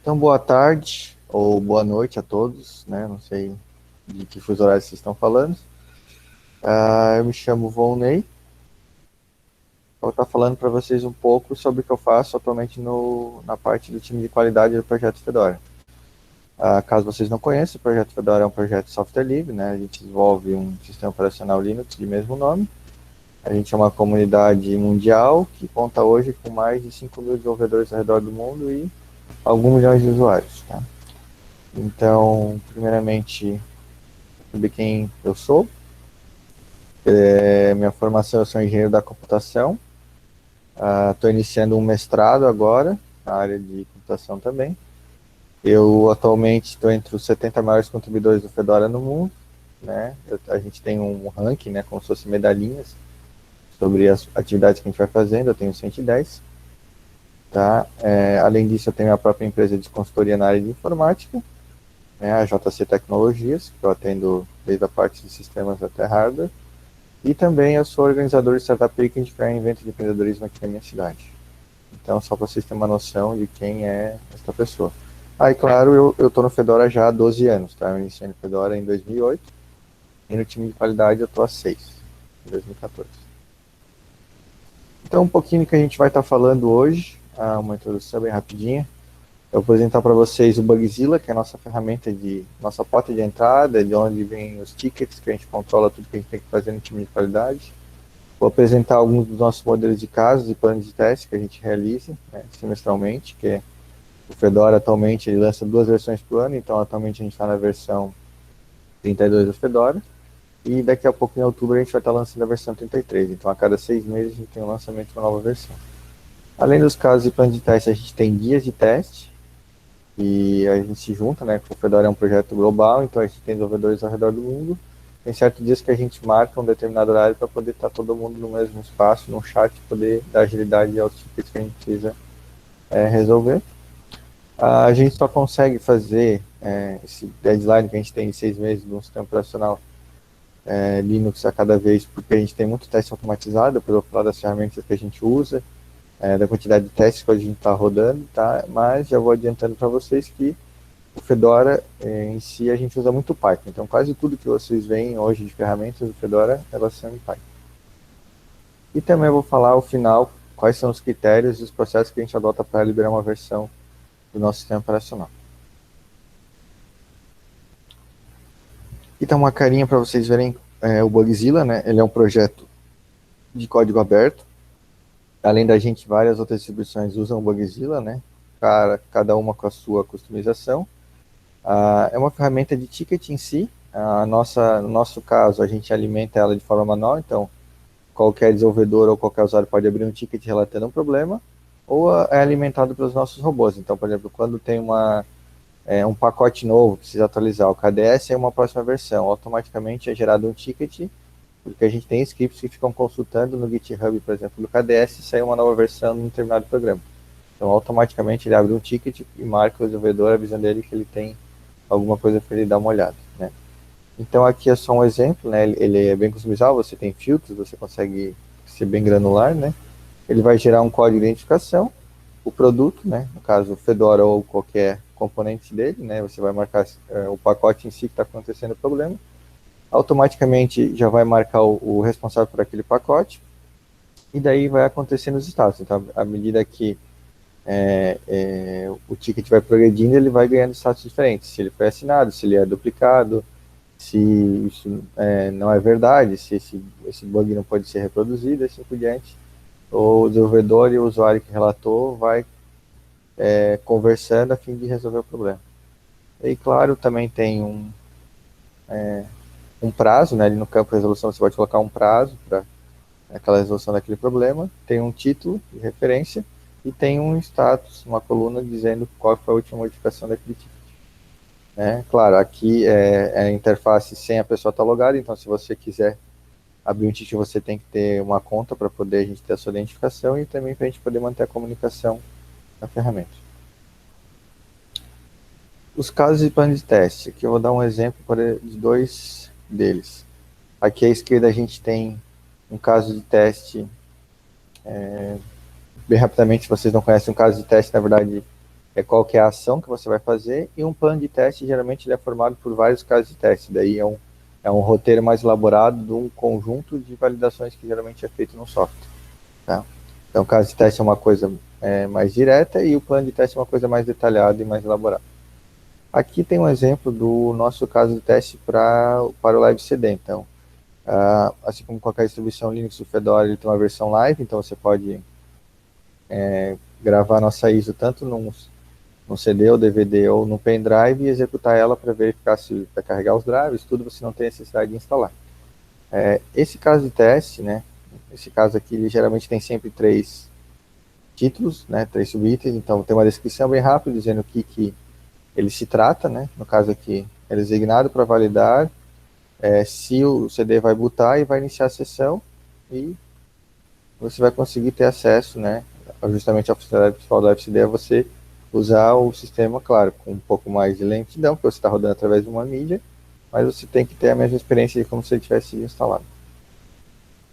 Então, boa tarde ou boa noite a todos, né? Não sei de que fuso horário vocês estão falando. Eu me chamo Volney. Vou estar falando para vocês um pouco sobre o que eu faço atualmente na parte do time de qualidade do Projeto Fedora. Caso vocês não conheçam, o Projeto Fedora é um projeto de software livre, né? A gente desenvolve um sistema operacional Linux de mesmo nome. A gente é uma comunidade mundial que conta hoje com mais de 5 mil desenvolvedores ao redor do mundo e alguns milhões de usuários, tá? Então, primeiramente, sobre quem eu sou. Minha formação, eu sou engenheiro da computação. Estou iniciando um mestrado agora, na área de computação também. Eu atualmente estou entre os 70 maiores contribuidores do Fedora no mundo, né? A gente tem um ranking, né, como se fosse medalhinhas, sobre as atividades que a gente vai fazendo. Eu tenho 110, tá? Além disso, eu tenho a própria empresa de consultoria na área de informática, né, a JC Tecnologias, que eu atendo desde a parte de sistemas até hardware. E também eu sou organizador de Startup Week, que é um evento de empreendedorismo aqui na minha cidade. Então, só para vocês terem uma noção de quem é esta pessoa. E claro, eu estou no Fedora já há 12 anos, tá? Eu iniciei no Fedora em 2008 e no time de qualidade eu estou há 6, em 2014. Então, um pouquinho do que a gente vai estar falando hoje, uma introdução bem rapidinha. Eu vou apresentar para vocês o Bugzilla, que é a nossa ferramenta nossa porta de entrada, de onde vem os tickets, que a gente controla tudo que a gente tem que fazer no time de qualidade. Vou apresentar alguns dos nossos modelos de casos e planos de teste que a gente realiza, né, semestralmente, que é o Fedora atualmente ele lança 2 versões por ano, então atualmente a gente está na versão 32 do Fedora, e daqui a pouco em outubro a gente vai estar lançando a versão 33, então a cada 6 meses a gente tem um lançamento de uma nova versão. Além dos casos e planos de teste, a gente tem guias de teste, e a gente se junta, né, o Fedora é um projeto global, então a gente tem desenvolvedores ao redor do mundo. Tem certos dias que a gente marca um determinado horário para poder estar todo mundo no mesmo espaço, num chat, poder dar agilidade aos tickets que a gente precisa resolver. A gente só consegue fazer esse deadline que a gente tem em 6 meses no sistema operacional Linux a cada vez, porque a gente tem muito teste automatizado, pelo falar das ferramentas que a gente usa, da quantidade de testes que a gente está rodando, tá? Mas já vou adiantando para vocês que o Fedora em si a gente usa muito Python, então quase tudo que vocês veem hoje de ferramentas do Fedora elas são em Python. E também vou falar ao final quais são os critérios e os processos que a gente adota para liberar uma versão do nosso sistema operacional. Então uma carinha para vocês verem o Bugzilla, né? Ele é um projeto de código aberto. Além da gente, várias outras distribuições usam o Bugzilla, né? Cada uma com a sua customização. É uma ferramenta de ticket em si. No nosso caso, a gente alimenta ela de forma manual, então qualquer desenvolvedor ou qualquer usuário pode abrir um ticket relatando um problema, ou é alimentado pelos nossos robôs. Então, por exemplo, quando tem um pacote novo, precisa atualizar o KDS, é uma próxima versão, automaticamente é gerado um ticket, porque a gente tem scripts que ficam consultando no GitHub, por exemplo, do KDS, e sai uma nova versão num determinado programa. Então, automaticamente ele abre um ticket e marca o desenvolvedor avisando ele que ele tem alguma coisa para ele dar uma olhada, né? Então aqui é só um exemplo, né? Ele é bem customizável, você tem filtros, você consegue ser bem granular, né? Ele vai gerar um código de identificação, o produto, né? No caso, o Fedora ou qualquer componente dele, né? Você vai marcar o pacote em si que está acontecendo o problema. Automaticamente já vai marcar o responsável por aquele pacote, e daí vai acontecendo os status. Então, à medida que o ticket vai progredindo, ele vai ganhando status diferentes. Se ele foi assinado, se ele é duplicado, se isso não é verdade, se esse bug não pode ser reproduzido, assim por diante. O desenvolvedor e o usuário que relatou vai conversando a fim de resolver o problema. E claro, também tem um prazo, né, ali no campo de resolução você pode colocar um prazo para aquela resolução daquele problema, tem um título de referência e tem um status, uma coluna dizendo qual foi a última modificação daquele ticket. Claro, aqui é a interface sem a pessoa estar logada, então se você quiser abrir um ticket, você tem que ter uma conta para poder a gente ter a sua identificação e também para a gente poder manter a comunicação na ferramenta. Os casos e planos de teste, aqui eu vou dar um exemplo de 2 deles. Aqui à esquerda a gente tem um caso de teste, bem rapidamente, se vocês não conhecem um caso de teste, na verdade, qual que é a ação que você vai fazer, e um plano de teste, geralmente, ele é formado por vários casos de teste, daí é um roteiro mais elaborado de um conjunto de validações que geralmente é feito no software. Tá? Então, o caso de teste é uma coisa mais direta e o plano de teste é uma coisa mais detalhada e mais elaborada. Aqui tem um exemplo do nosso caso de teste para o Live CD. Então, assim como qualquer distribuição Linux, o Fedora ele tem uma versão live, então você pode gravar a nossa ISO tanto num CD ou DVD ou no pendrive e executar ela para verificar se vai carregar os drives, tudo, você não tem necessidade de instalar. Esse caso de teste, né, esse caso aqui, ele geralmente tem sempre 3 títulos, né, 3 subitens, então tem uma descrição bem rápida dizendo o que ele se trata, né, no caso aqui, é designado para validar se o CD vai bootar e vai iniciar a sessão e você vai conseguir ter acesso, né, justamente a funcionalidade principal do FCD é você usar o sistema, claro, com um pouco mais de lentidão, porque você está rodando através de uma mídia, mas você tem que ter a mesma experiência de como se ele tivesse instalado.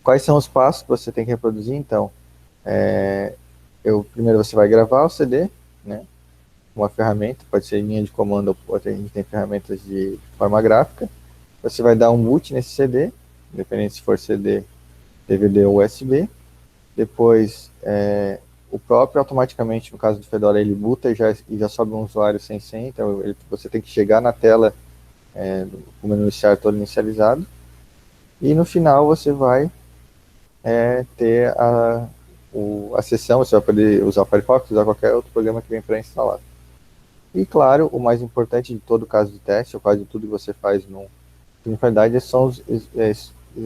Quais são os passos que você tem que reproduzir? Então, primeiro você vai gravar o CD, né, uma ferramenta, pode ser linha de comando, ou a gente tem ferramentas de forma gráfica. Você vai dar um boot nesse CD, independente se for CD, DVD ou USB. Depois, o próprio automaticamente, no caso do Fedora, ele boota e já sobe um usuário sem senha, então você tem que chegar na tela com o menu iniciar todo inicializado. E no final você vai ter a sessão, você vai poder usar o Firefox, usar qualquer outro programa que vem pré-instalado. E claro, o mais importante de todo caso de teste, ou quase tudo que você faz na verdade, são os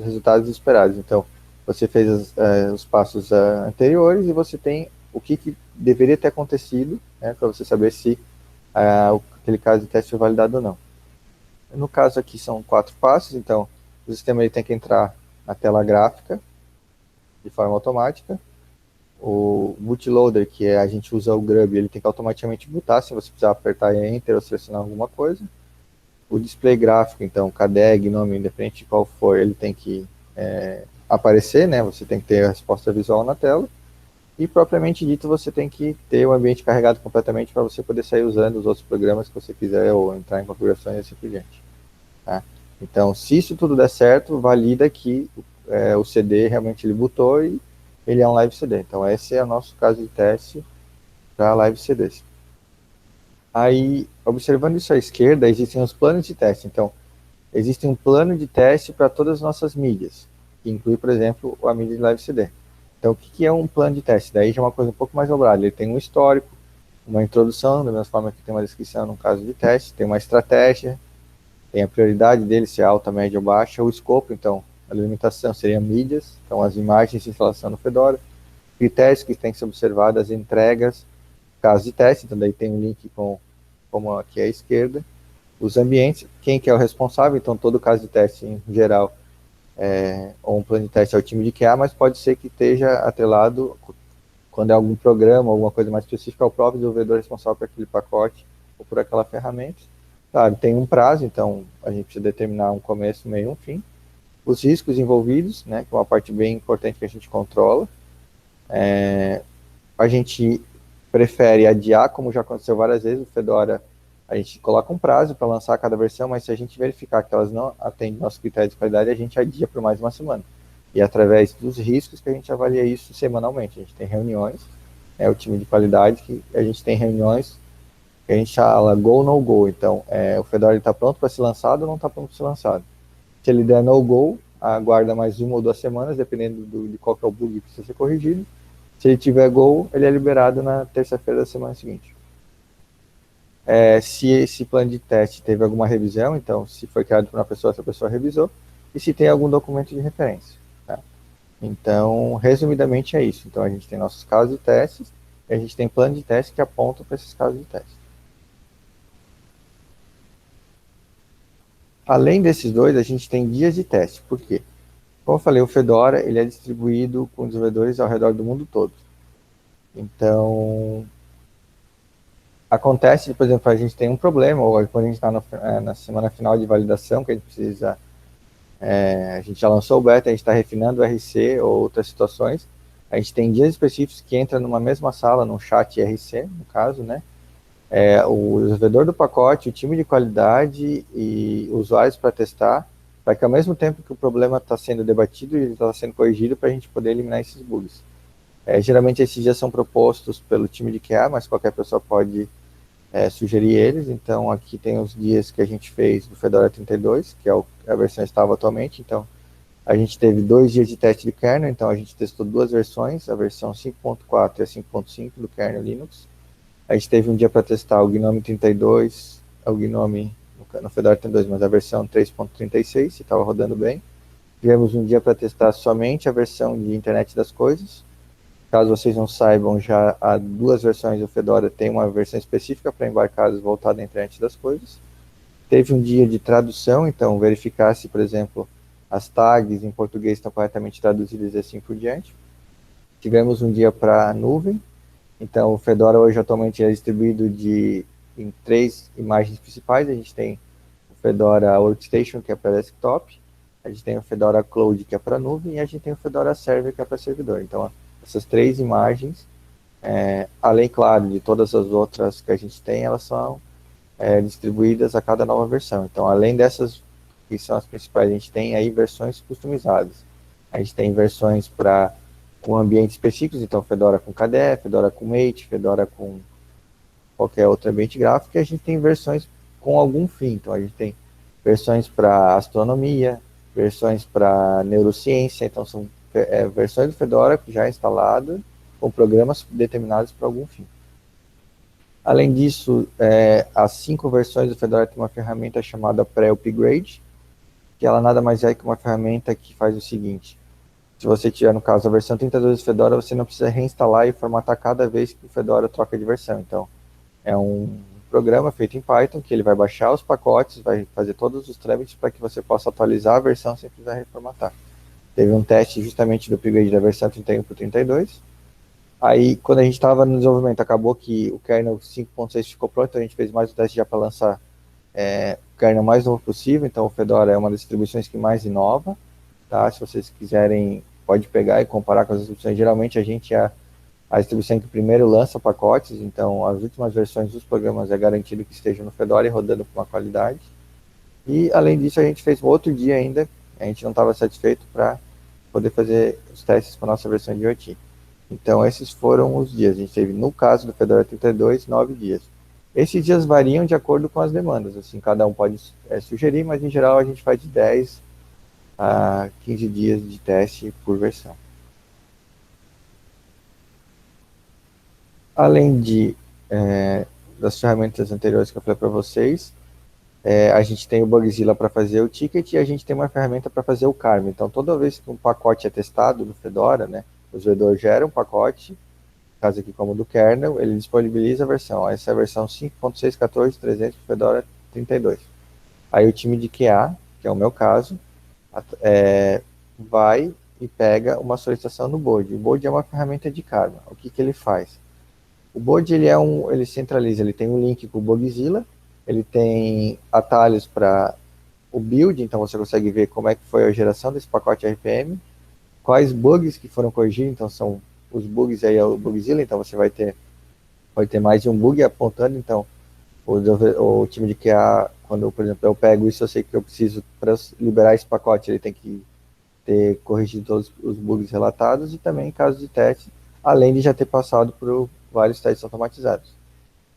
resultados esperados. Então, você fez os passos anteriores e você tem o que deveria ter acontecido, né, para você saber se aquele caso de teste foi validado ou não. No caso aqui são 4 passos, então o sistema ele tem que entrar na tela gráfica de forma automática. O bootloader, que a gente usa o Grub, ele tem que automaticamente bootar, se você precisar apertar Enter ou selecionar alguma coisa. O display gráfico, então, KDEG, nome, independente de qual for, ele tem que aparecer, né? Você tem que ter a resposta visual na tela. E, propriamente dito, você tem que ter o ambiente carregado completamente para você poder sair usando os outros programas que você quiser ou entrar em configurações e assim por diante. Tá? Então, se isso tudo der certo, valida que o CD realmente ele bootou e ele é um Live CD. Então, esse é o nosso caso de teste para Live CDs. Aí, observando isso à esquerda, existem os planos de teste. Então, existe um plano de teste para todas as nossas mídias, que inclui, por exemplo, a mídia de Live CD. Então, o que é um plano de teste? Daí já é uma coisa um pouco mais elaborada. Ele tem um histórico, uma introdução, da mesma forma que tem uma descrição no caso de teste, tem uma estratégia, tem a prioridade dele, se é alta, média ou baixa, o escopo, então, a limitação seria mídias, então as imagens de instalação no Fedora, critérios que têm que ser observados, as entregas, caso de teste, então daí tem um link como aqui à esquerda, os ambientes, quem que é o responsável, então todo caso de teste em geral, ou um plano de teste é o time de QA, mas pode ser que esteja atrelado, quando é algum programa, alguma coisa mais específica, ao próprio desenvolvedor responsável por aquele pacote ou por aquela ferramenta. Claro, tem um prazo, então a gente precisa determinar um começo, meio e um fim. Os riscos envolvidos, né, que é uma parte bem importante que a gente controla. A gente prefere adiar, como já aconteceu várias vezes, o Fedora, a gente coloca um prazo para lançar cada versão, mas se a gente verificar que elas não atendem nossos critérios de qualidade, a gente adia por mais uma semana. E através dos riscos que a gente avalia isso semanalmente. A gente tem reuniões, o time de qualidade, que a gente tem reuniões que a gente fala go, no go. Então, o Fedora está pronto para ser lançado ou não está pronto para ser lançado. Se ele der no go, aguarda mais 1 ou 2 semanas, dependendo de qual que é o bug que precisa ser corrigido. Se ele tiver go, ele é liberado na terça-feira da semana seguinte. Se esse plano de teste teve alguma revisão, então, se foi criado por uma pessoa, essa pessoa revisou, e se tem algum documento de referência. Tá? Então, resumidamente é isso. Então, a gente tem nossos casos de testes, e a gente tem plano de teste que apontam para esses casos de teste. Além desses dois, a gente tem dias de teste. Por quê? Como eu falei, o Fedora ele é distribuído com desenvolvedores ao redor do mundo todo. Então, acontece, por exemplo, a gente tem um problema, ou quando a gente está na semana final de validação, que a gente precisa, a gente já lançou o beta, a gente está refinando o RC ou outras situações, a gente tem dias específicos que entra numa mesma sala, num chat RC, no caso, né? o desenvolvedor do pacote, o time de qualidade e usuários para testar, para que ao mesmo tempo que o problema está sendo debatido, ele está sendo corrigido para a gente poder eliminar esses bugs. Geralmente esses dias são propostos pelo time de QA, mas qualquer pessoa pode sugerir eles. Então aqui tem os dias que a gente fez do Fedora 32, que é a versão estável atualmente. Então a gente teve 2 dias de teste de kernel, então a gente testou 2 versões, a versão 5.4 e a 5.5 do kernel Linux. A gente teve um dia para testar o GNOME 32, o GNOME no Fedora 32, mas a versão 3.36, se estava rodando bem. Tivemos um dia para testar somente a versão de Internet das Coisas. Caso vocês não saibam, já há 2 versões do Fedora, tem uma versão específica para embarcados voltada à Internet das Coisas. Teve um dia de tradução, então verificar se, por exemplo, as tags em português estão corretamente traduzidas e assim por diante. Tivemos um dia para nuvem, então o Fedora hoje atualmente é distribuído em 3 imagens principais. A gente tem o Fedora Workstation, que é para desktop, a gente tem o Fedora Cloud, que é para nuvem, e a gente tem o Fedora Server, que é para servidor. Então essas 3 imagens, além, claro, de todas as outras que a gente tem, elas são distribuídas a cada nova versão. Então, além dessas que são as principais, a gente tem aí versões customizadas. A gente tem versões com ambientes específicos, então Fedora com KDE, Fedora com Mate, Fedora com qualquer outro ambiente gráfico, e a gente tem versões com algum fim. Então, a gente tem versões para astronomia, versões para neurociência, então são versões do Fedora já instalado com programas determinados para algum fim. Além disso, as 5 versões do Fedora tem uma ferramenta chamada Pre-Upgrade, que ela nada mais é que uma ferramenta que faz o seguinte: se você tiver, no caso, a versão 32 do Fedora, você não precisa reinstalar e formatar cada vez que o Fedora troca de versão. Então, é um programa feito em Python, que ele vai baixar os pacotes, vai fazer todos os trâmites para que você possa atualizar a versão sem precisar reformatar. Teve um teste justamente do upgrade da versão 31 para 32. Aí, quando a gente estava no desenvolvimento, acabou que o kernel 5.6 ficou pronto, então a gente fez mais um teste já para lançar o kernel mais novo possível. Então, o Fedora é uma das distribuições que mais inova, tá? Se vocês quiserem, pode pegar e comparar com as distribuições. Geralmente, a gente é a distribuição que primeiro lança pacotes, então as últimas versões dos programas é garantido que estejam no Fedora e rodando com uma qualidade. E, além disso, a gente fez um outro dia ainda, a gente não estava satisfeito para poder fazer os testes com a nossa versão de IoT. Então, esses foram os dias. A gente teve, no caso do Fedora 32, 9 dias. Esses dias variam de acordo com as demandas. Assim, cada um pode sugerir, mas, em geral, a gente faz de 10 a 15 dias de teste por versão. Além das ferramentas anteriores que eu falei para vocês, a gente tem o Bugzilla para fazer o ticket e a gente tem uma ferramenta para fazer o Karma. Então, toda vez que um pacote é testado no Fedora, né, o desenvolvedor gera um pacote, no caso aqui como do kernel, ele disponibiliza a versão. Essa é a versão 5.6.14.300 para Fedora 32. Aí o time de QA, que é o meu caso, vai e pega uma solicitação no Bode. O Bode é uma ferramenta de Karma. O que ele faz? O Bode ele centraliza, ele tem um link com o Bugzilla, ele tem atalhos para o build, então você consegue ver como é que foi a geração desse pacote RPM, quais bugs que foram corrigidos, então são os bugs aí, é o Bugzilla, então você vai ter mais de um bug apontando, então o time de QA, quando, por exemplo, eu pego isso, eu sei que eu preciso, para liberar esse pacote, ele tem que ter corrigido todos os bugs relatados e também em caso de teste, além de já ter passado por vários testes automatizados.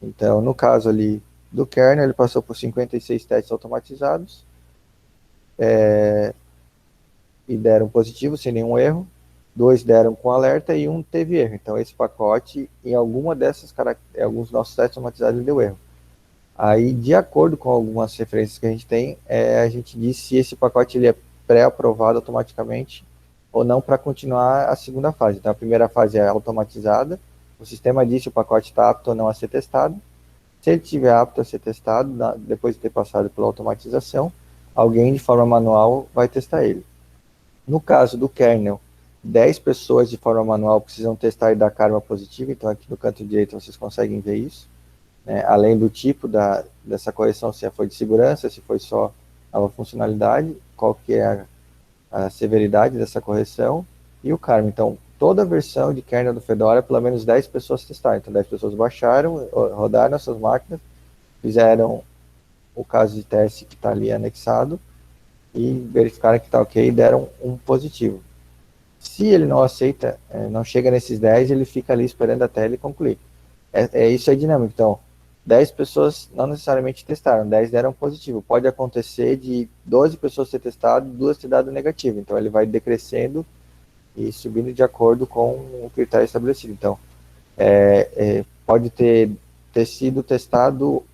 Então, no caso ali do kernel, ele passou por 56 testes automatizados e deram positivo, sem nenhum erro. 2 deram com alerta e 1 teve erro. Então, esse pacote, em alguns dos nossos testes automatizados, ele deu erro. Aí, de acordo com algumas referências que a gente tem, a gente diz se esse pacote ele é pré-aprovado automaticamente ou não para continuar a segunda fase. Então, a primeira fase é automatizada, o sistema diz se o pacote está apto ou não a ser testado. Se ele estiver apto a ser testado, depois de ter passado pela automatização, alguém de forma manual vai testar ele. No caso do kernel, 10 pessoas de forma manual precisam testar e dar karma positiva, então aqui no canto direito vocês conseguem ver isso. Além do tipo dessa correção, se foi de segurança, se foi só nova funcionalidade, qual que é a severidade dessa correção e o karma. Então, toda a versão de kernel do Fedora, pelo menos 10 pessoas testaram. Então, 10 pessoas baixaram, rodaram essas máquinas, fizeram o caso de teste que está ali anexado e verificaram que está ok e deram um positivo. Se ele não aceita, não chega nesses 10, ele fica ali esperando até ele concluir. Isso é dinâmico. Então, 10 pessoas não necessariamente testaram, 10 deram positivo. Pode acontecer de 12 pessoas ter testado, 2 ter dado negativo. Então, ele vai decrescendo e subindo de acordo com o critério estabelecido. Então, pode ter sido testado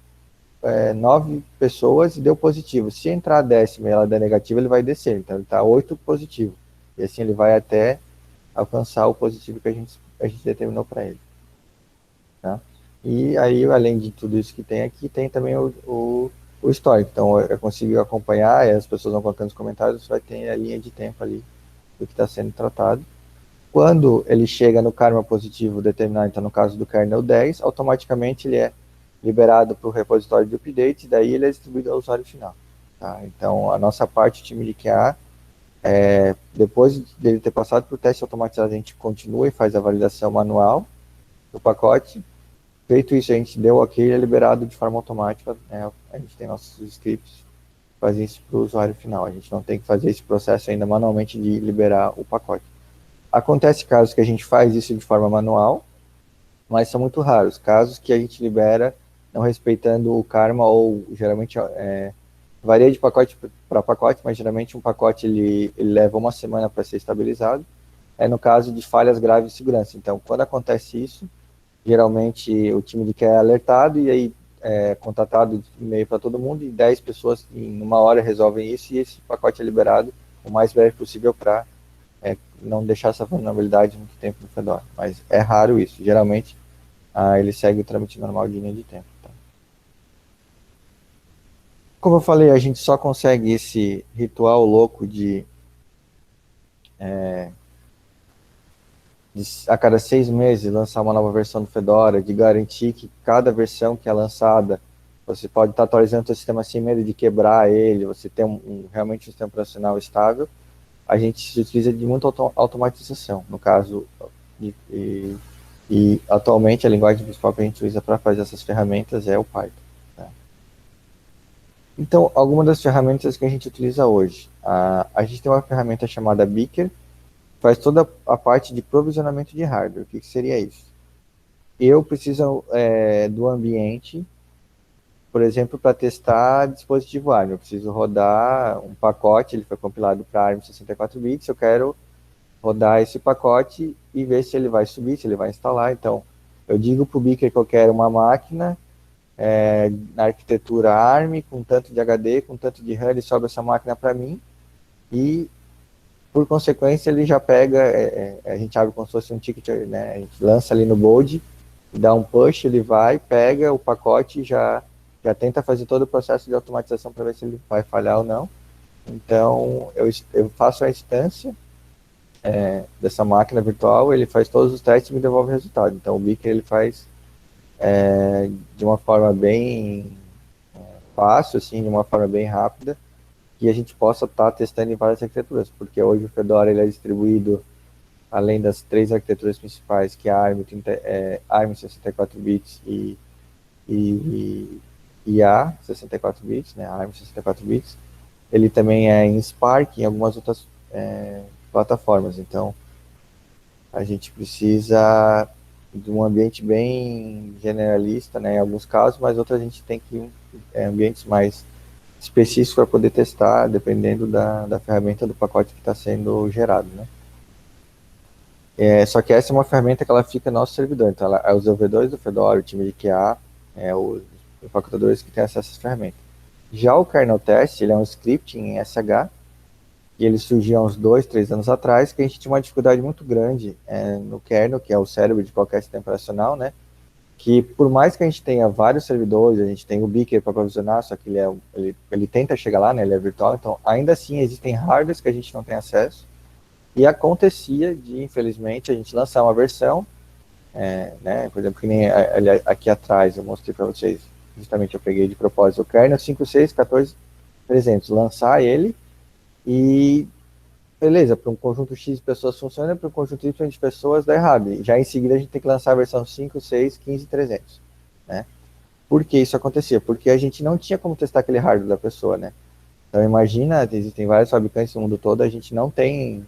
9 pessoas e deu positivo. Se entrar a 10ª e ela der negativo, ele vai descer. Então, ele está 8 positivo. E assim ele vai até alcançar o positivo que a gente determinou para ele. Tá? E aí, além de tudo isso que tem aqui, tem também o histórico. Então, eu consigo acompanhar, e as pessoas vão colocando nos comentários, você vai ter a linha de tempo ali do que está sendo tratado. Quando ele chega no karma positivo determinado, então no caso do kernel 10, automaticamente ele é liberado para o repositório de update, e daí ele é distribuído ao usuário final. Tá? Então, a nossa parte, o time de QA, depois dele ter passado por teste automatizado, a gente continua e faz a validação manual do pacote. Feito isso, a gente deu ok, ele é liberado de forma automática, né? A gente tem nossos scripts fazer isso para o usuário final. A gente não tem que fazer esse processo ainda manualmente de liberar o pacote. Acontece casos que a gente faz isso de forma manual, mas são muito raros. Casos que a gente libera não respeitando o karma, ou geralmente varia de pacote para pacote, mas geralmente um pacote ele leva uma semana para ser estabilizado. No caso de falhas graves de segurança. Então, quando acontece isso, geralmente o time de QA é alertado e aí contatado e-mail para todo mundo, e 10 pessoas em uma hora resolvem isso, e esse pacote é liberado o mais breve possível para não deixar essa vulnerabilidade muito tempo no Fedora. Mas é raro isso. Geralmente, ele segue o trâmite normal de linha de tempo. Tá? Como eu falei, a gente só consegue esse ritual louco de a cada 6 meses lançar uma nova versão do Fedora, de garantir que cada versão que é lançada, você pode estar atualizando o seu sistema sem medo de quebrar ele, você tem realmente um sistema operacional estável. A gente se utiliza de muita automatização, no caso, e atualmente a linguagem principal que a gente usa para fazer essas ferramentas é o Python. Tá? Então, algumas das ferramentas que a gente utiliza hoje. A gente tem uma ferramenta chamada Beaker, faz toda a parte de provisionamento de hardware. O que seria isso? Eu preciso do ambiente, por exemplo, para testar dispositivo ARM. Eu preciso rodar um pacote, ele foi compilado para ARM 64 bits, eu quero rodar esse pacote e ver se ele vai subir, se ele vai instalar. Então, eu digo para o Beaker que eu quero uma máquina na arquitetura ARM, com tanto de HD, com tanto de RAM, ele sobe essa máquina para mim e, por consequência, ele já pega, a gente abre como se fosse um ticket, né? A gente lança ali no board, dá um push, ele vai, pega o pacote e já tenta fazer todo o processo de automatização para ver se ele vai falhar ou não. Então, eu faço a instância dessa máquina virtual, ele faz todos os testes e me devolve o resultado. Então, o Beaker ele faz de uma forma bem fácil, assim, de uma forma bem rápida, que a gente possa estar testando em várias arquiteturas, porque hoje o Fedora ele é distribuído, além das 3 arquiteturas principais, que é a ARM 64 bits e a 64 bits, né, a ARM 64 bits, ele também é em Spark e em algumas outras plataformas. Então, a gente precisa de um ambiente bem generalista, né, em alguns casos, mas outros a gente tem que ir ambientes mais específicos para poder testar, dependendo da ferramenta do pacote que está sendo gerado, né. Só que essa é uma ferramenta que ela fica no nosso servidor, então os desenvolvedores do Fedora, o time de QA, os empacotadores que têm acesso a essa ferramenta. Já o kernel test, ele é um script em SH, e ele surgiu há uns 2, 3 anos atrás, que a gente tinha uma dificuldade muito grande no kernel, que é o cérebro de qualquer sistema operacional, né? Que por mais que a gente tenha vários servidores, a gente tem o Beaker para provisionar, só que ele tenta chegar lá, né? Ele é virtual, então ainda assim existem hardwares que a gente não tem acesso, e acontecia de, infelizmente, a gente lançar uma versão, né? Por exemplo, que nem aqui atrás eu mostrei para vocês, justamente eu peguei de propósito o kernel 5.6.14.300, lançar ele, e beleza, para um conjunto X de pessoas funciona, para um conjunto Y de pessoas dá errado. E já em seguida a gente tem que lançar a versão 5, 6, 15 e 300, né? Por que isso acontecia? Porque a gente não tinha como testar aquele hardware da pessoa, né? Então imagina, existem vários fabricantes no mundo todo, a gente não tem,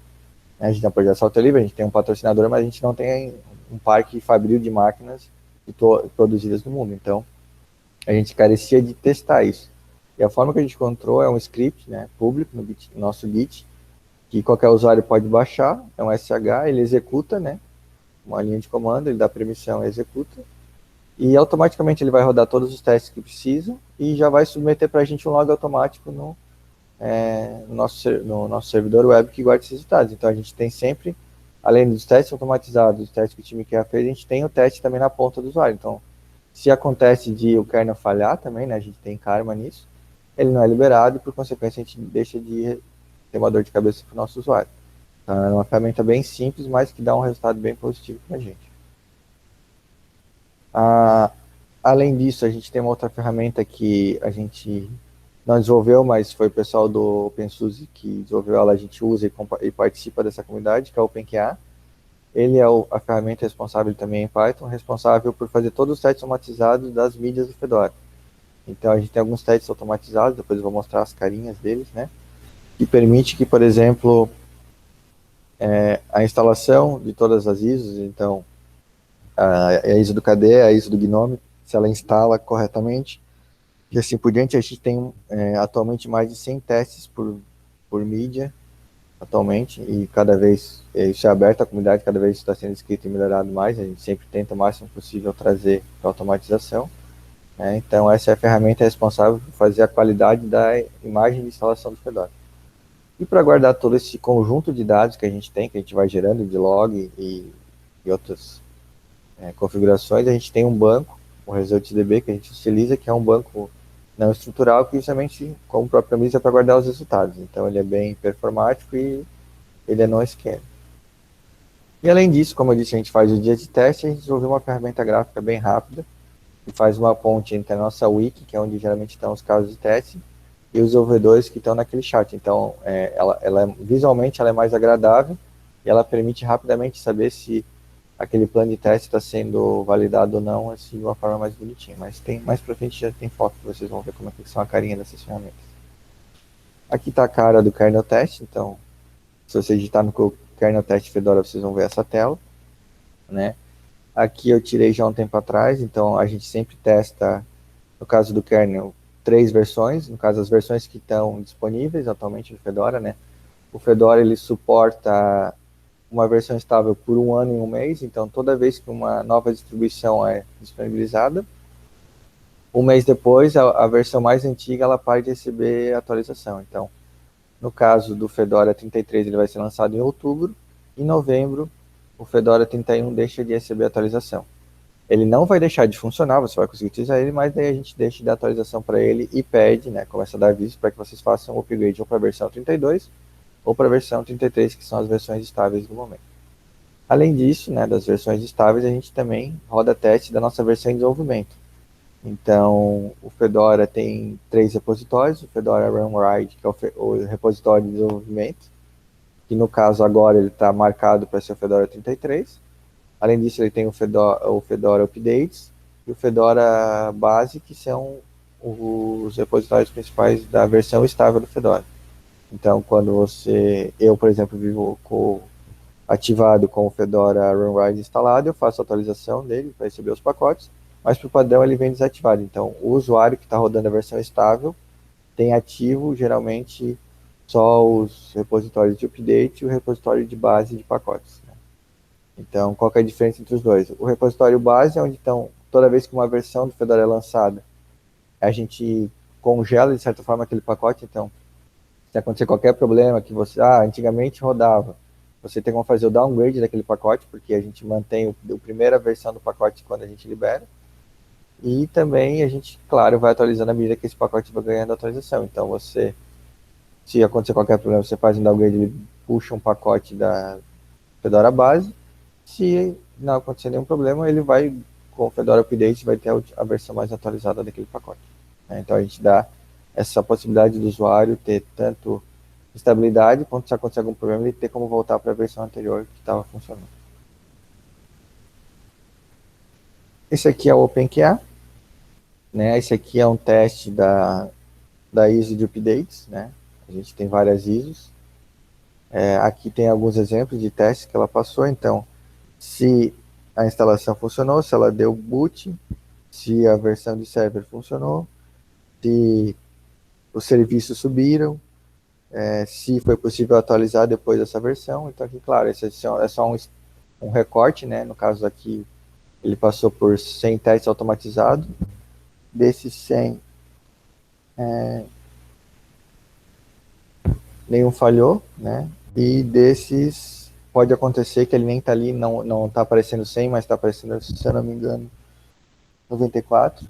né, a gente tem a Projeto Software Livre, a gente tem um patrocinador, mas a gente não tem um parque fabril de máquinas produzidas no mundo. Então a gente carecia de testar isso. E a forma que a gente encontrou é um script, né, público no nosso Git, que qualquer usuário pode baixar, é um SH, ele executa, né, uma linha de comando, ele dá permissão e executa, e automaticamente ele vai rodar todos os testes que precisa e já vai submeter para a gente um log automático no nosso servidor web que guarda esses resultados. Então a gente tem sempre, além dos testes automatizados, os testes que o time QA fez, a gente tem o teste também na ponta do usuário. Então, se acontece de o kernel falhar também, né, a gente tem karma nisso, ele não é liberado e por consequência a gente deixa de ter uma dor de cabeça para o nosso usuário. Então, é uma ferramenta bem simples, mas que dá um resultado bem positivo para a gente. Além disso, a gente tem uma outra ferramenta que a gente não desenvolveu, mas foi o pessoal do OpenSUSE que desenvolveu ela, a gente usa e participa dessa comunidade, que é o OpenQA. Ele é a ferramenta responsável também em Python, responsável por fazer todos os testes automatizados das mídias do Fedora. Então a gente tem alguns testes automatizados, depois eu vou mostrar as carinhas deles, né? Que permite que, por exemplo, a instalação de todas as ISOs, então a ISO do KDE, a ISO do GNOME, se ela instala corretamente, e assim por diante. A gente tem atualmente mais de 100 testes por mídia, atualmente, e cada vez isso é aberto à comunidade, cada vez está sendo escrito e melhorado mais, a gente sempre tenta o máximo possível trazer a automatização, né? Então essa é a ferramenta responsável por fazer a qualidade da imagem de instalação do Fedora. E para guardar todo esse conjunto de dados que a gente tem, que a gente vai gerando de log e outras configurações, a gente tem um banco, o ResultsDB, que a gente utiliza, que é um banco não estrutural, que justamente, como o próprio nome diz, é para guardar os resultados. Então ele é bem performático e ele é NoSQL. E além disso, como eu disse, a gente faz o dia de teste, a gente desenvolveu uma ferramenta gráfica bem rápida, que faz uma ponte entre a nossa wiki, que é onde geralmente estão os casos de teste, e os desenvolvedores que estão naquele chat. Então, visualmente ela é mais agradável, e ela permite rapidamente saber se aquele plano de teste está sendo validado ou não, assim, de uma forma mais bonitinha. Mas mais pra frente já tem foto, que vocês vão ver como é que são a carinha dessas ferramentas. Aqui está a cara do kernel test, então, se você digitar no kernel test Fedora, vocês vão ver essa tela, né? Aqui eu tirei já um tempo atrás, então a gente sempre testa, no caso do kernel, 3 versões, no caso as versões que estão disponíveis atualmente no Fedora, né? O Fedora ele suporta uma versão estável por 1 ano e 1 mês, então toda vez que uma nova distribuição é disponibilizada, 1 mês depois, a versão mais antiga ela para de receber atualização. Então, no caso do Fedora 33, ele vai ser lançado em outubro, em novembro, o Fedora 31 deixa de receber atualização. Ele não vai deixar de funcionar, você vai conseguir utilizar ele, mas daí a gente deixa de dar atualização para ele e pede, né, começa a dar aviso para que vocês façam o upgrade ou para a versão 32 ou para a versão 33, que são as versões estáveis do momento. Além disso, né, das versões estáveis, a gente também roda teste da nossa versão em desenvolvimento. Então, o Fedora tem 3 repositórios, o Fedora Runride, que é o repositório de desenvolvimento, que no caso agora ele está marcado para ser o Fedora 33. Além disso, ele tem o Fedora Updates e o Fedora Base, que são os repositórios principais da versão estável do Fedora. Então, quando eu, por exemplo, vivo ativado com o Fedora Runride instalado, eu faço a atualização dele para receber os pacotes, mas por padrão ele vem desativado. Então, o usuário que está rodando a versão estável tem ativo, geralmente, só os repositórios de update e o repositório de base de pacotes, né? Então, qual que é a diferença entre os dois? O repositório base é onde, então, toda vez que uma versão do Fedora é lançada, a gente congela, de certa forma, aquele pacote. Então, se acontecer qualquer problema que você, antigamente rodava, você tem como fazer o downgrade daquele pacote, porque a gente mantém a primeira versão do pacote quando a gente libera, e também a gente, claro, vai atualizando à medida que esse pacote vai ganhando atualização. Então, se acontecer qualquer problema, você faz um downgrade, ele puxa um pacote da Fedora base. Se não acontecer nenhum problema, ele vai, com o Fedora Update, vai ter a versão mais atualizada daquele pacote, né? Então a gente dá essa possibilidade do usuário ter tanto estabilidade, quando se acontecer algum problema, ele ter como voltar para a versão anterior que estava funcionando. Esse aqui é o OpenQA, né? Esse aqui é um teste da ISO de updates, né? A gente tem várias ISOs. Aqui tem alguns exemplos de testes que ela passou, então, se a instalação funcionou, se ela deu boot, se a versão de server funcionou, se os serviços subiram, se foi possível atualizar depois dessa versão. Então aqui, claro, esse é só um recorte, né? No caso aqui, ele passou por 100 testes automatizados. Desses 100, nenhum falhou, né? E desses, pode acontecer que ele nem está ali, não está aparecendo 100, mas está aparecendo, se eu não me engano, 94.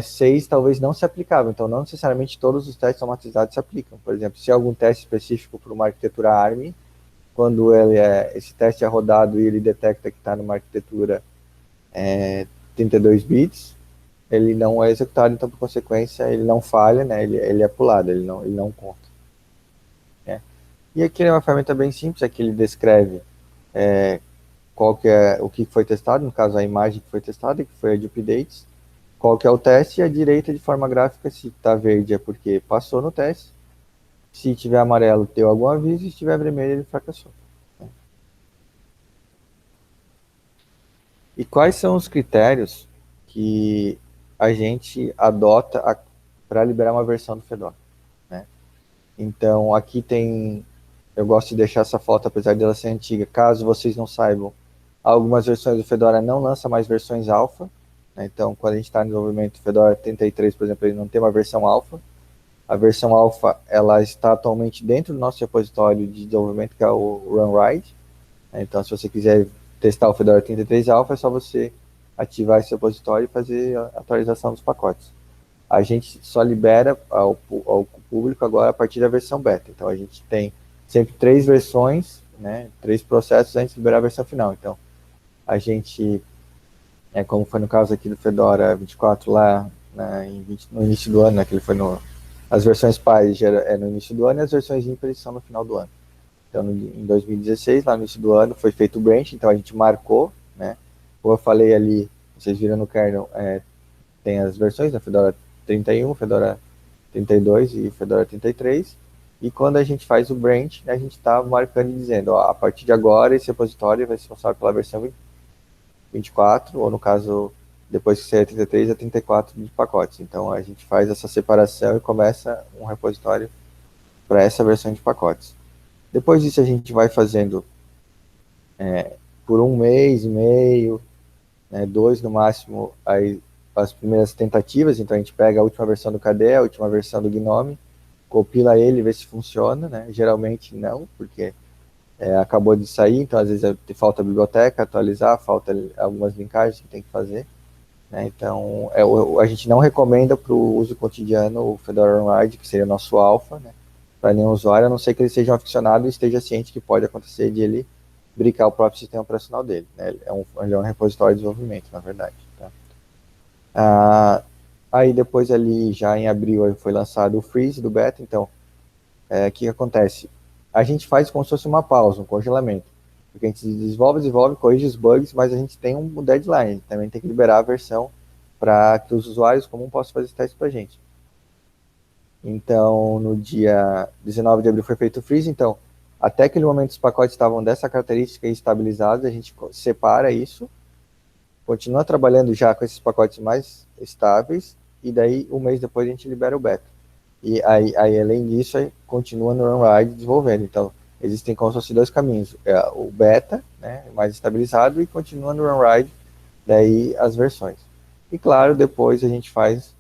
6 talvez não se aplicava, então não necessariamente todos os testes automatizados se aplicam. Por exemplo, se algum teste específico para uma arquitetura ARM, quando esse teste é rodado e ele detecta que está numa arquitetura 32 bits, ele não é executado, então por consequência ele não falha, né? Ele é pulado, ele não conta. Né? E aqui é uma ferramenta bem simples, aqui ele descreve qual que é o que foi testado, no caso a imagem que foi testada, que foi a de updates, qual que é o teste, e à direita de forma gráfica, se está verde é porque passou no teste, se tiver amarelo deu algum aviso, e se tiver vermelho ele fracassou. E quais são os critérios que a gente adota para liberar uma versão do Fedora? Né? Então aqui tem, eu gosto de deixar essa foto, apesar dela ser antiga, caso vocês não saibam, algumas versões do Fedora não lançam mais versões alfa. Então, quando a gente está em desenvolvimento, o Fedora 33, por exemplo, ele não tem uma versão alfa. A versão alfa, ela está atualmente dentro do nosso repositório de desenvolvimento, que é o Runride. Então, se você quiser testar o Fedora 33 alfa, é só você ativar esse repositório e fazer a atualização dos pacotes. A gente só libera ao público agora a partir da versão beta. Então, a gente tem sempre 3 versões, né, 3 processos antes de liberar a versão final. Então, a gente como foi no caso aqui do Fedora 24 lá no início do ano, né, que ele foi as versões pais no início do ano e as versões ímpares são no final do ano. Então, em 2016, lá no início do ano, foi feito o branch, então a gente marcou, né, como eu falei ali, vocês viram no kernel, tem as versões, né, Fedora 31, Fedora 32 e Fedora 33, e quando a gente faz o branch, a gente está marcando e dizendo, ó, a partir de agora, esse repositório vai ser responsável pela versão 24, ou no caso, depois que sair a 33, a 34 de pacotes. Então a gente faz essa separação e começa um repositório para essa versão de pacotes. Depois disso a gente vai fazendo por 1 mês e meio, 2 no máximo, aí, as primeiras tentativas. Então a gente pega a última versão do KDE, a última versão do Gnome, compila ele, vê se funciona, né? Geralmente não, porque acabou de sair, então às vezes falta a biblioteca atualizar, falta algumas linkagens que tem que fazer. Né? Então a gente não recomenda para o uso cotidiano o Fedora Runride, que seria o nosso alfa, né? Para nenhum usuário, a não ser que ele seja um aficionado e esteja ciente que pode acontecer de ele brincar o próprio sistema operacional dele. Né? Ele é um repositório de desenvolvimento, na verdade. Tá? Aí depois ali, já em abril, foi lançado o Freeze do beta. Então, o que acontece? A gente faz como se fosse uma pausa, um congelamento. Porque a gente desenvolve, corrige os bugs, mas a gente tem um deadline. A gente também tem que liberar a versão para que os usuários comuns possam fazer esse teste para a gente. Então, no dia 19 de abril foi feito o freeze. Então, até aquele momento os pacotes estavam dessa característica estabilizados, a gente separa isso, continua trabalhando já com esses pacotes mais estáveis, e daí um mês depois a gente libera o beta. E aí além disso, continua no Runride desenvolvendo. Então, existem como se fossem 2 caminhos. O beta, né, mais estabilizado, e continua no Runride, daí as versões. E claro, depois a gente faz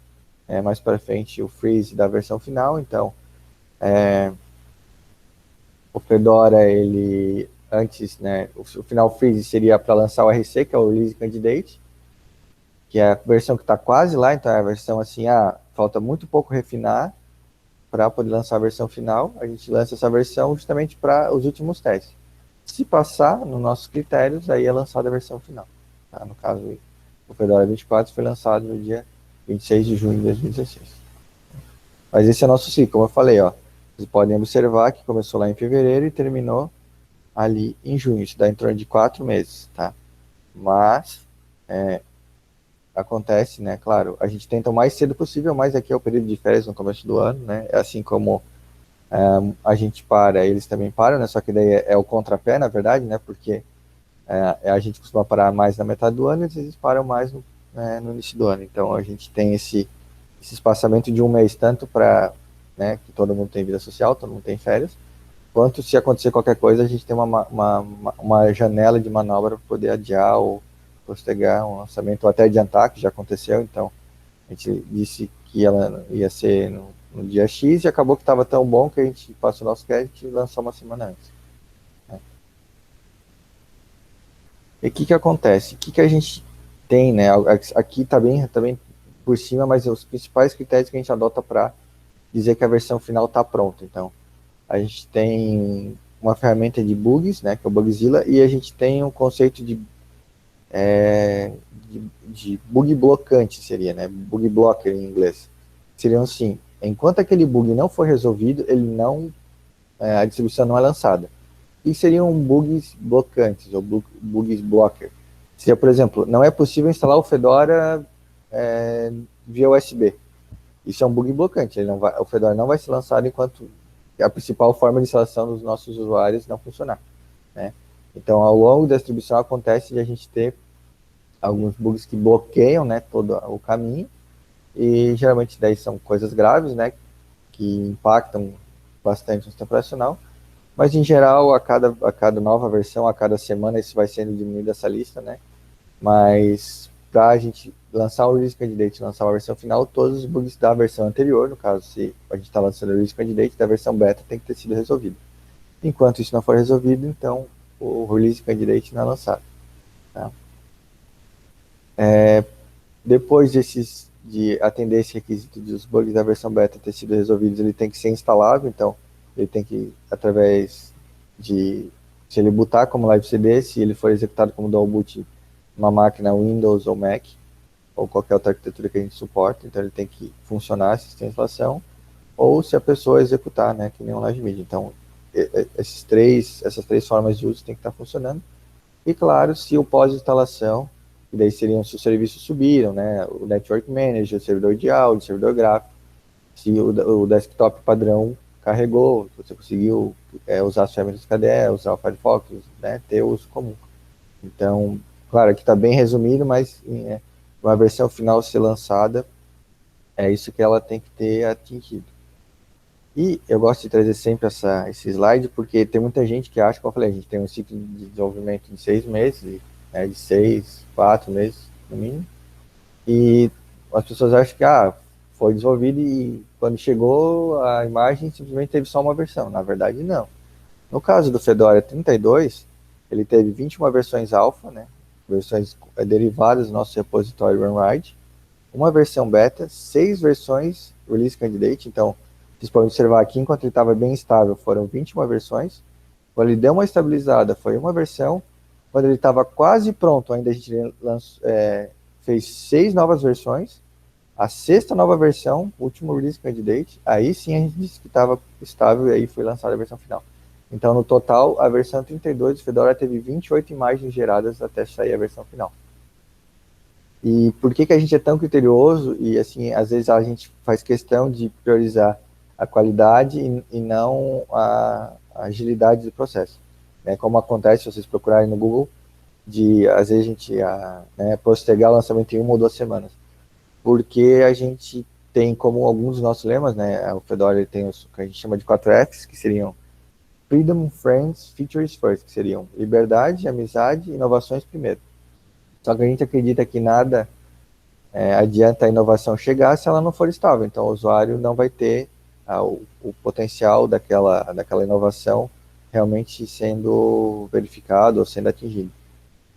mais para frente o freeze da versão final. Então, o Fedora, ele antes, né, o final freeze seria para lançar o RC, que é o Release Candidate, que é a versão que está quase lá. Então é a versão assim, falta muito pouco refinar para poder lançar a versão final. A gente lança essa versão justamente para os últimos testes. Se passar nos nossos critérios, aí é lançada a versão final. Tá? No caso, o Fedora 24 foi lançado no dia 26 de junho de 2016. Mas esse é o nosso ciclo, como eu falei, ó. Vocês podem observar que começou lá em fevereiro e terminou ali em junho. Isso dá em torno de 4 meses, tá? Mas acontece, né? Claro, a gente tenta o mais cedo possível, mas aqui é o período de férias no começo do ano, né? Assim como a gente para, eles também param, né? Só que daí é o contrapé, na verdade, né? Porque a gente costuma parar mais na metade do ano e eles param mais no início do ano. Então a gente tem esse espaçamento de um mês, tanto para, né, que todo mundo tem vida social, todo mundo tem férias, quanto se acontecer qualquer coisa, a gente tem uma janela de manobra para poder adiar ou postergar um lançamento, ou até adiantar, que já aconteceu. Então a gente disse que ela ia ser no dia X e acabou que estava tão bom que a gente passou o nosso crédito e lançou uma semana antes. Né? E o que acontece? O que a gente tem, né? Aqui tá bem por cima, mas os principais critérios que a gente adota para dizer que a versão final está pronta. Então, a gente tem uma ferramenta de bugs, né, que é o Bugzilla, e a gente tem um conceito de bug blocante, seria, né? Bug blocker em inglês. Seriam assim, enquanto aquele bug não for resolvido, ele não, a distribuição não é lançada. E seriam bugs blocantes, ou bugs blocker. Se, por exemplo, não é possível instalar o Fedora via USB. Isso é um bug blocante. O Fedora não vai ser lançado enquanto a principal forma de instalação dos nossos usuários não funcionar. Né? Então, ao longo da distribuição, acontece de a gente ter alguns bugs que bloqueiam, né, todo o caminho, e geralmente daí são coisas graves, né, que impactam bastante no sistema operacional. Mas, em geral, a cada nova versão, a cada semana, isso vai sendo diminuído essa lista, né? Mas para a gente lançar o Release Candidate e lançar uma versão final, todos os bugs da versão anterior, no caso, se a gente está lançando o Release Candidate, da versão beta tem que ter sido resolvido. Enquanto isso não for resolvido, então o Release Candidate não é lançado. Tá? Depois de atender esse requisito de os bugs da versão beta ter sido resolvidos, ele tem que ser instalável, então ele tem que, através de, se ele bootar como live CD, se ele for executado como dual boot, uma máquina Windows ou Mac, ou qualquer outra arquitetura que a gente suporta, então ele tem que funcionar essa instalação, ou se a pessoa executar, né, que nem um live media. Então, essas três formas de uso tem que estar funcionando. E claro, se o pós-instalação, e daí seriam se os serviços subiram, né, o Network Manager, o servidor de áudio, o servidor gráfico, se o desktop padrão carregou, você conseguiu usar as ferramentas KDE, usar o Firefox, né, ter uso comum. Então, claro, aqui está bem resumido, mas uma versão final ser lançada, é isso que ela tem que ter atingido. E eu gosto de trazer sempre esse slide, porque tem muita gente que acha, como eu falei, a gente tem um ciclo de desenvolvimento de 6 meses, né, de 6, 4 meses no mínimo, e as pessoas acham que foi desenvolvido e quando chegou a imagem simplesmente teve só uma versão. Na verdade, não. No caso do Fedora 32, ele teve 21 versões alfa, né, versões derivadas do nosso repositório Runride, uma versão beta, 6 versões release candidate. Então vocês podem observar aqui, enquanto ele estava bem estável, foram 21 versões. Quando ele deu uma estabilizada, foi uma versão. Quando ele estava quase pronto, ainda a gente fez 6 novas versões. A sexta nova versão, último release candidate, aí sim a gente disse que estava estável e aí foi lançada a versão final. Então, no total, a versão 32 do Fedora teve 28 imagens geradas até sair a versão final. E por que a gente é tão criterioso e, assim, às vezes a gente faz questão de priorizar a qualidade e não a agilidade do processo? Né? Como acontece, se vocês procurarem no Google, às vezes a gente postergar o lançamento em 1 ou 2 semanas. Porque a gente tem como alguns dos nossos lemas, né? O Fedora ele tem os que a gente chama de 4Fs, que seriam Freedom, Friends, Features First, que seriam liberdade, amizade e inovações primeiro. Só que a gente acredita que nada adianta a inovação chegar se ela não for estável. Então, o usuário não vai ter o potencial daquela inovação realmente sendo verificado ou sendo atingido.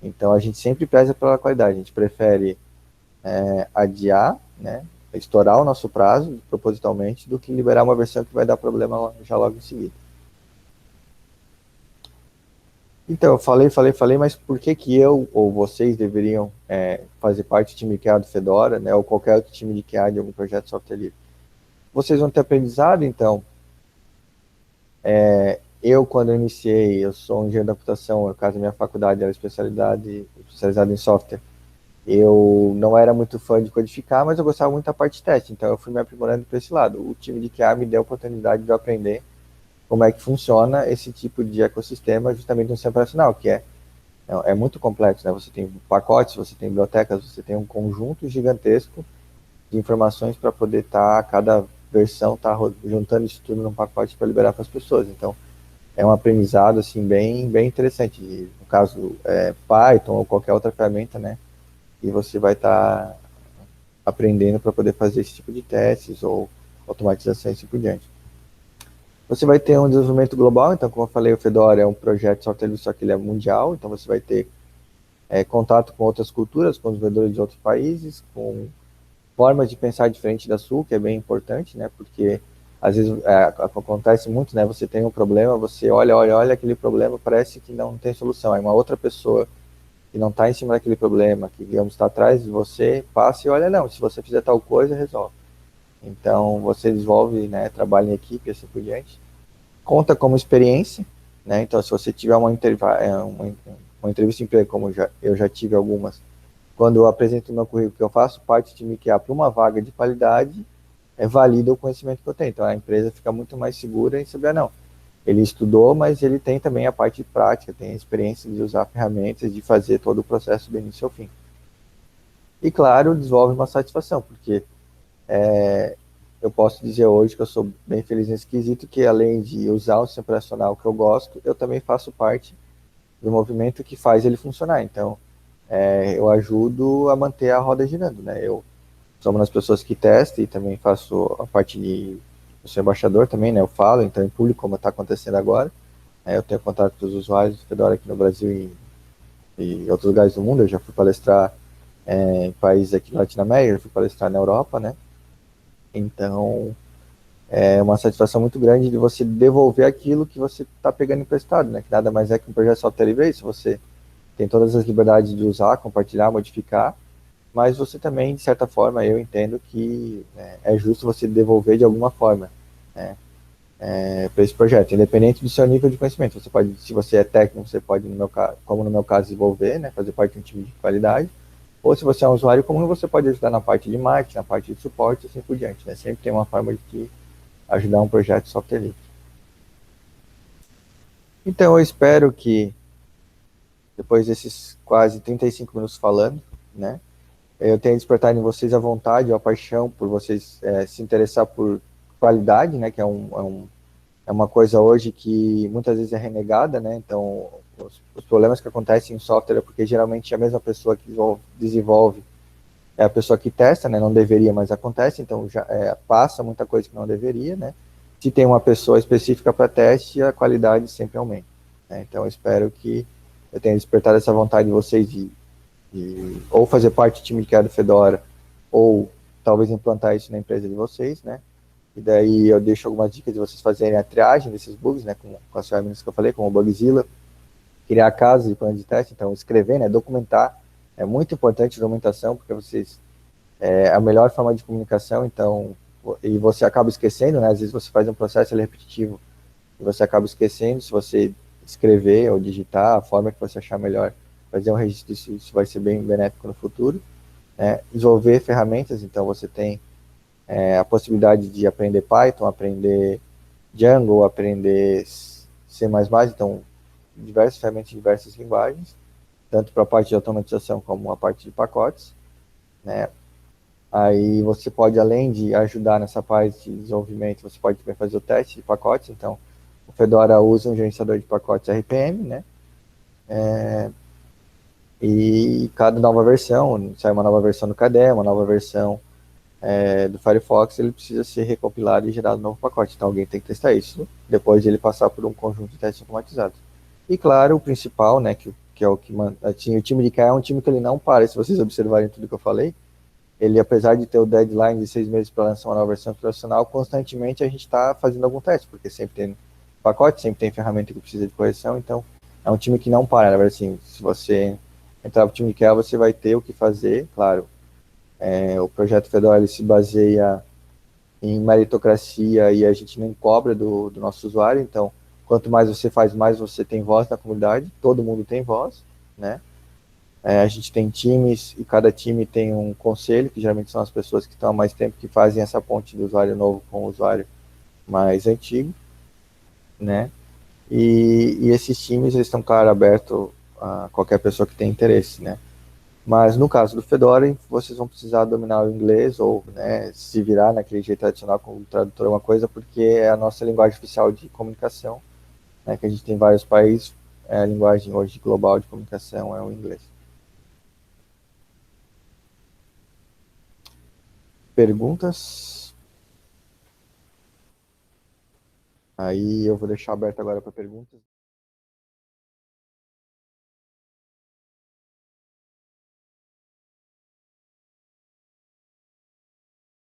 Então, a gente sempre preza pela qualidade. A gente prefere adiar, né, estourar o nosso prazo propositalmente, do que liberar uma versão que vai dar problema já logo em seguida. Então, eu falei, mas por que eu ou vocês deveriam fazer parte do time QA do Fedora, né, ou qualquer outro time de QA de algum projeto de software livre? Vocês vão ter aprendizado, então, Eu, quando eu iniciei, eu sou um engenheiro da computação, no caso, a minha faculdade era especializada em software. Eu não era muito fã de codificar, mas eu gostava muito da parte de teste, então eu fui me aprimorando para esse lado. O time de QA me deu a oportunidade de eu aprender como é que funciona esse tipo de ecossistema justamente no sistema operacional, que é muito complexo, né? Você tem pacotes, você tem bibliotecas, você tem um conjunto gigantesco de informações para poder estar, cada versão tá juntando isso tudo num pacote para liberar para as pessoas. Então, é um aprendizado assim bem interessante. No caso, Python ou qualquer outra ferramenta, né? E você vai estar aprendendo para poder fazer esse tipo de testes ou automatização e assim por diante. Você vai ter um desenvolvimento global, então, como eu falei, o Fedora é um projeto de software livre, só que ele é mundial, então você vai ter contato com outras culturas, com os desenvolvedores de outros países, com formas de pensar diferente da sua, que é bem importante, né? Porque às vezes acontece muito, né? Você tem um problema, você olha aquele problema, parece que não tem solução. Aí uma outra pessoa que não está em cima daquele problema, que digamos está atrás de você, passa e olha, não, se você fizer tal coisa, resolve. Então você desenvolve, né? Trabalha em equipe, assim por diante. Conta como experiência, né? Então se você tiver uma entrevista de emprego, como eu já tive algumas, quando eu apresento meu currículo que eu faço parte de time QA para uma vaga de qualidade, valida o conhecimento que eu tenho. Então a empresa fica muito mais segura em saber, não, ele estudou, mas ele tem também a parte prática, tem a experiência de usar ferramentas, de fazer todo o processo do início ao fim. E claro, desenvolve uma satisfação, porque eu posso dizer hoje que eu sou bem feliz nesse quesito, que além de usar o sistema operacional que eu gosto, eu também faço parte do movimento que faz ele funcionar. Então, eu ajudo a manter a roda girando, né? Eu sou uma das pessoas que testa e também faço a parte de... Eu sou embaixador também, né? Eu falo, então, em público, como está acontecendo agora. Eu tenho contato com os usuários do Fedora aqui no Brasil e outros lugares do mundo. Eu já fui palestrar em países aqui na Latinoamérica, já fui palestrar na Europa, né? Então, é uma satisfação muito grande de você devolver aquilo que você está pegando emprestado, né? Que nada mais é que um projeto software livre, isso. Você tem todas as liberdades de usar, compartilhar, modificar, mas você também, de certa forma, eu entendo que é justo você devolver de alguma forma, né, para esse projeto, independente do seu nível de conhecimento. Você pode, se você é técnico, você pode, como no meu caso, desenvolver, né, fazer parte de um time de qualidade, ou se você é um usuário comum, você pode ajudar na parte de marketing, na parte de suporte e assim por diante. Né? Sempre tem uma forma de ajudar um projeto de software livre. Então, eu espero que, depois desses quase 35 minutos falando, né, eu tenho despertado em vocês a vontade, a paixão por vocês se interessar por qualidade, né, que é uma coisa hoje que muitas vezes é renegada, né, então os problemas que acontecem em software é porque geralmente a mesma pessoa que desenvolve é a pessoa que testa, né, não deveria, mas acontece, então já passa muita coisa que não deveria, né, se tem uma pessoa específica para teste, a qualidade sempre aumenta, né, então eu espero que eu tenha despertado essa vontade de vocês de ou fazer parte do time que é do Fedora, ou talvez implantar isso na empresa de vocês, né? E daí eu deixo algumas dicas de vocês fazerem a triagem desses bugs, né? Com as ferramentas que eu falei, como o Bugzilla, criar casos e planos de teste, então escrever, né? Documentar, é muito importante a documentação, porque vocês é a melhor forma de comunicação, então, e você acaba esquecendo, né? Às vezes você faz um processo ele é repetitivo e você acaba esquecendo, se você escrever ou digitar a forma que você achar melhor, fazer um registro disso, isso vai ser bem benéfico no futuro. Desenvolver ferramentas, então você tem a possibilidade de aprender Python, aprender Django, aprender C++, então diversas ferramentas, diversas linguagens, tanto para a parte de automatização como a parte de pacotes, né? Aí você pode, além de ajudar nessa parte de desenvolvimento, você pode também fazer o teste de pacotes, então o Fedora usa um gerenciador de pacotes RPM, né? E cada nova versão, sai uma nova versão do KDE, uma nova versão do Firefox, ele precisa ser recompilado e gerado um novo pacote. Então alguém tem que testar isso, depois de ele passar por um conjunto de testes automatizados. E claro, o principal, né, que é o que assim, o time de KA é um time que ele não para, se vocês observarem tudo que eu falei, ele, apesar de ter o deadline de 6 meses para lançar uma nova versão profissional, constantemente a gente está fazendo algum teste, porque sempre tem pacote, sempre tem ferramenta que precisa de correção, então é um time que não para, na verdade, assim, se você entrar no time de QA, você vai ter o que fazer, claro. O projeto Fedora ele se baseia em meritocracia e a gente nem cobra do nosso usuário, então quanto mais você faz, mais você tem voz na comunidade, todo mundo tem voz, né? A gente tem times e cada time tem um conselho, que geralmente são as pessoas que estão há mais tempo que fazem essa ponte do usuário novo com o usuário mais antigo, né? E esses times eles estão, claro, abertos a qualquer pessoa que tenha interesse, né? Mas no caso do Fedora, vocês vão precisar dominar o inglês ou, né, se virar naquele jeito tradicional com o tradutor, uma coisa, porque é a nossa linguagem oficial de comunicação, né, que a gente tem em vários países, a linguagem hoje global de comunicação é o inglês. Perguntas? Aí eu vou deixar aberto agora para perguntas.